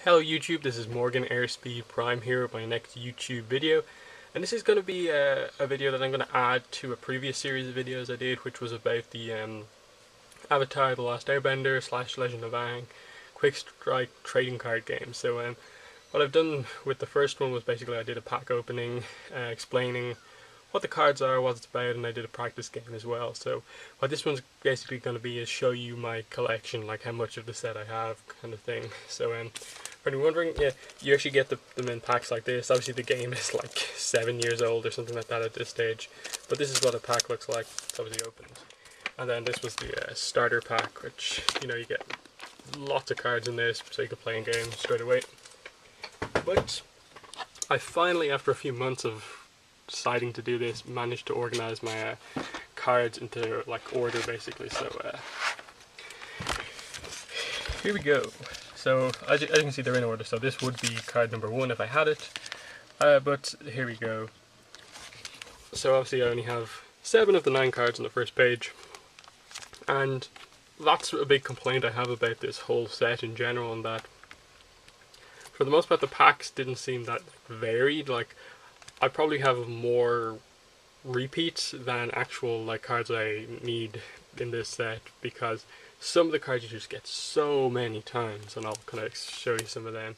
Hello YouTube, this is Morgan Airspeed Prime here with my next YouTube video, and this is going to be a video that I'm going to add to a previous series of videos I did, which was about the Avatar: The Last Airbender / Legend of Aang Quickstrike trading card game. So what I've done with the first one was basically I did a pack opening explaining what the cards are, what it's about, and I did a practice game as well. So what this one's basically going to be is show you my collection, like how much of the set I have, kind of thing. So for anyone wondering, yeah, you actually get them in packs like this. Obviously the game is like 7 years old or something like that at this stage, but this is what a pack looks like. It's obviously opened. And then this was the starter pack, which, you know, you get lots of cards in this, so you can play in games straight away. But I finally, after a few months of deciding to do this, managed to organize my cards into like order basically. So here we go. So as you can see, they're in order. So this would be card number 1 if I had it, but here we go. So obviously I only have 7 of the 9 cards on the first page, and that's a big complaint I have about this whole set in general, and that for the most part the packs didn't seem that varied. Like, I probably have more repeats than actual like cards I need in this set, because some of the cards you just get so many times, and I'll kind of show you some of them.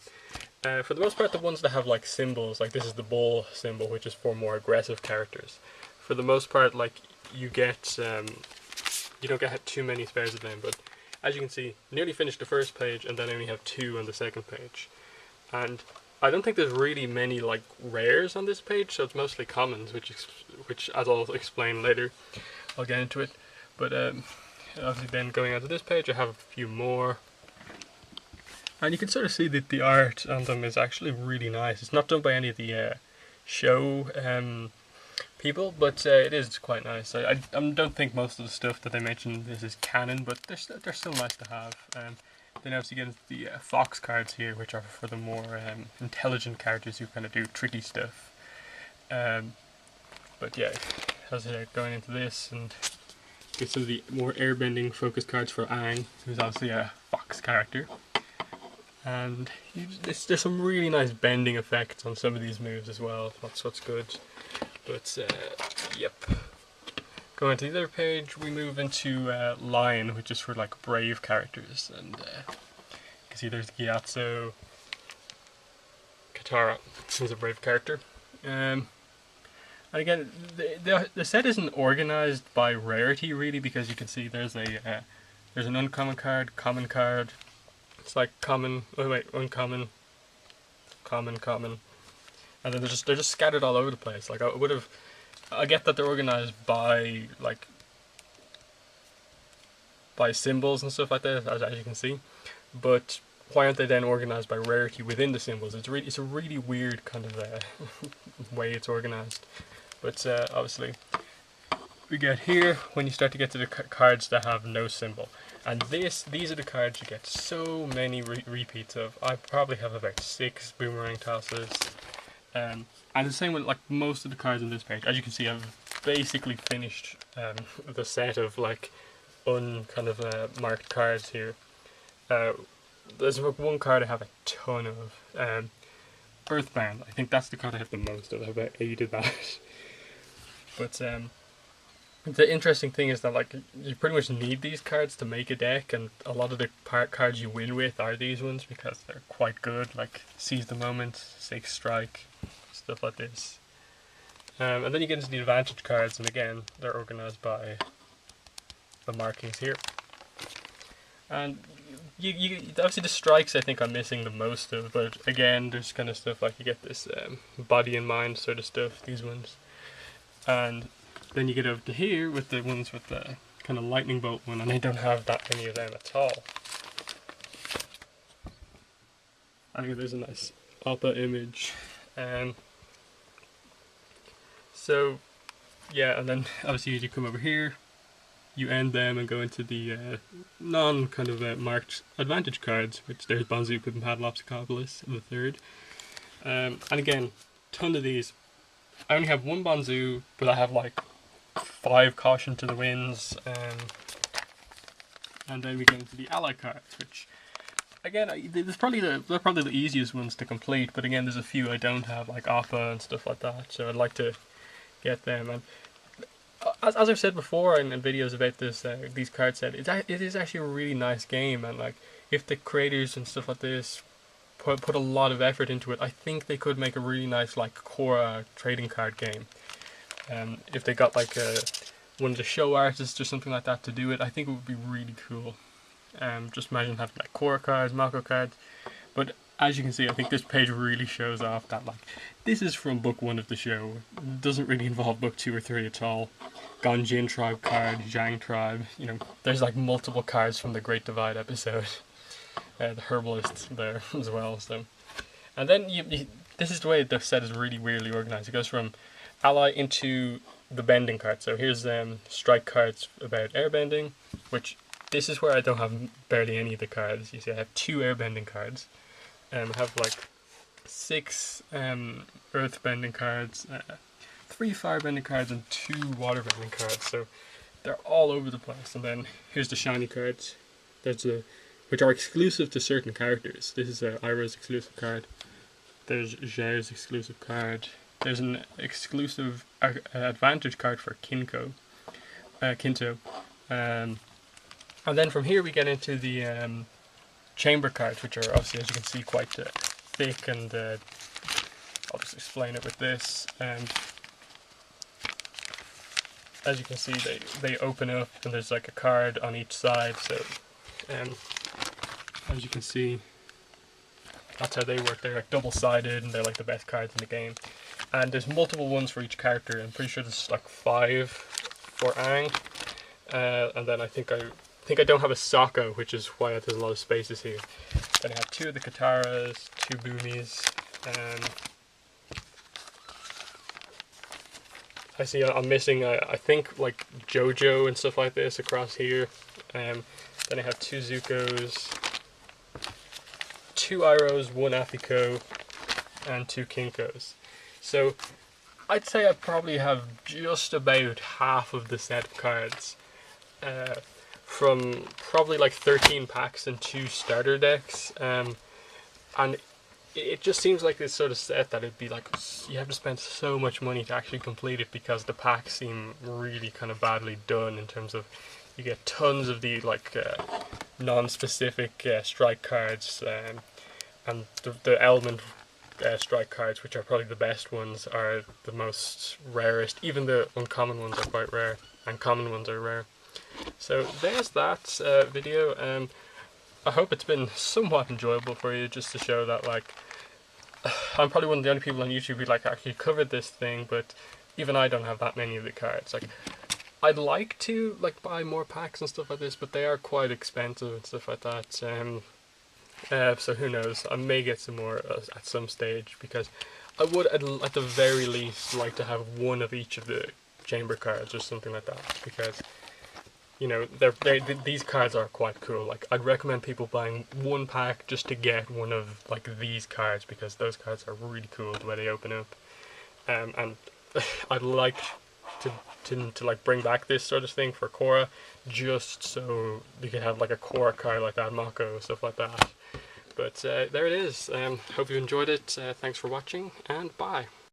For the most part, the ones that have like symbols, like this is the bull symbol, which is for more aggressive characters. For the most part, like you get you don't get too many spares of them, but as you can see, nearly finished the first page, and then I only have 2 on the second page. And I don't think there's really many like rares on this page, so it's mostly commons, which as I'll explain later, I'll get into it. But obviously then going on to this page, I have a few more, and you can sort of see that the art on them is actually really nice. It's not done by any of the show people, but it is quite nice. I don't think most of the stuff that they mentioned this is canon, but they're still nice to have. Then obviously get into the fox cards here, which are for the more intelligent characters who kind of do tricky stuff. But yeah, as I going into this, and get some of the more airbending focused cards for Aang, who's obviously a fox character. And there's some really nice bending effects on some of these moves as well. That's what's good. But yep. Going to the other page, we move into Lion, which is for like brave characters, and you can see there's Gyatso. Katara is a brave character. And again, the set isn't organized by rarity really, because you can see there's there's an uncommon card, common card. It's like common. Oh wait, uncommon, common, and then they're just scattered all over the place. Like I get that they're organized by symbols and stuff like that, as you can see, but why aren't they then organized by rarity within the symbols? It's a really weird kind of way it's organized. But obviously we get here when you start to get to the cards that have no symbol, and these are the cards you get so many repeats of. I probably have about 6 boomerang tosses. And the same with like most of the cards on this page. As you can see, I've basically finished the set of like marked cards here. There's one card I have a ton of. Earthbound. I think that's the card I have the most of. I have about 8 of that. But the interesting thing is that like you pretty much need these cards to make a deck, and a lot of the cards you win with are these ones because they're quite good. Like Seize the Moment, Quickstrike, stuff like this. And then you get into the advantage cards, and again they're organized by the markings here. And you obviously the strikes I think I'm missing the most of, but again there's kind of stuff like you get this body and mind sort of stuff, these ones. And then you get over to here with the ones with the kind of lightning bolt one, and I don't have that many of them at all. I think there's a nice ATLA image. So yeah, and then obviously as you come over here, you end them and go into the non kind of marked advantage cards, which there's Bonzu, Pip and Padlopsicopolis, the third. And again, ton of these. I only have 1 Bonzu, but I have like 5 Caution to the Winds, and then we get into the ally cards, which again, they're probably the easiest ones to complete. But again, there's a few I don't have, like ATLA and stuff like that. So I'd like to get them. And as I've said before in videos about this these card set, it is actually a really nice game. And like, if the creators and stuff like this put a lot of effort into it, I think they could make a really nice like core trading card game. If they got like one of the show artists or something like that to do it, I think it would be really cool. Just imagine having like core cards, Mako cards. But as you can see, I think this page really shows off that like this is from book 1 of the show. It doesn't really involve book 2 or 3 at all. Ganjin tribe card, Zhang tribe. You know, there's like multiple cards from the Great Divide episode. The herbalist there as well. So, and then this is the way the set is really weirdly organized. It goes from ally into the bending card. So here's strike cards about airbending, which this is where I don't have barely any of the cards. You see, I have 2 airbending cards. I have like 6 earth bending cards, 3 fire bending cards, and 2 water bending cards. So they're all over the place. And then here's the shiny cards. Which are exclusive to certain characters. This is Iroh's exclusive card. There's Zhao's exclusive card. There's an exclusive advantage card for Kinto. And then from here we get into the chamber cards, which are obviously, as you can see, quite thick. And I'll just explain it with this. As you can see, they open up, and there's like a card on each side. So. As you can see, that's how they work. They're like double-sided, and they're like the best cards in the game. And there's multiple ones for each character. I'm pretty sure there's like 5 for Aang. And then I think I don't have a Sokka, which is why there's a lot of spaces here. Then I have 2 of the Kataras, 2 Boomies. I see I'm missing, I think, like JoJo and stuff like this across here. Then I have 2 Zukos, 2 Irohs, 1 Afiko, and 2 Kinkos. So I'd say I probably have just about half of the set of cards from probably like 13 packs and 2 starter decks. And it just seems like this sort of set that it'd be like you have to spend so much money to actually complete it, because the packs seem really kind of badly done in terms of you get tons of the like non-specific strike cards, and the element strike cards, which are probably the best ones, are the most rarest. Even the uncommon ones are quite rare, and common ones are rare. So there's that video. I hope it's been somewhat enjoyable for you, just to show that like I'm probably one of the only people on YouTube who like actually covered this thing, but even I don't have that many of the cards. Like, I'd like to like buy more packs and stuff like this, but they are quite expensive and stuff like that. So who knows? I may get some more at some stage, because I would at the very least like to have 1 of each of the chamber cards or something like that, because you know these cards are quite cool. Like, I'd recommend people buying 1 pack just to get 1 of like these cards, because those cards are really cool the way they open up. And I'd like to like bring back this sort of thing for Korra, just so you can have like a Korra card like that, Mako, stuff like that. But there it is. Hope you enjoyed it. Thanks for watching, and bye.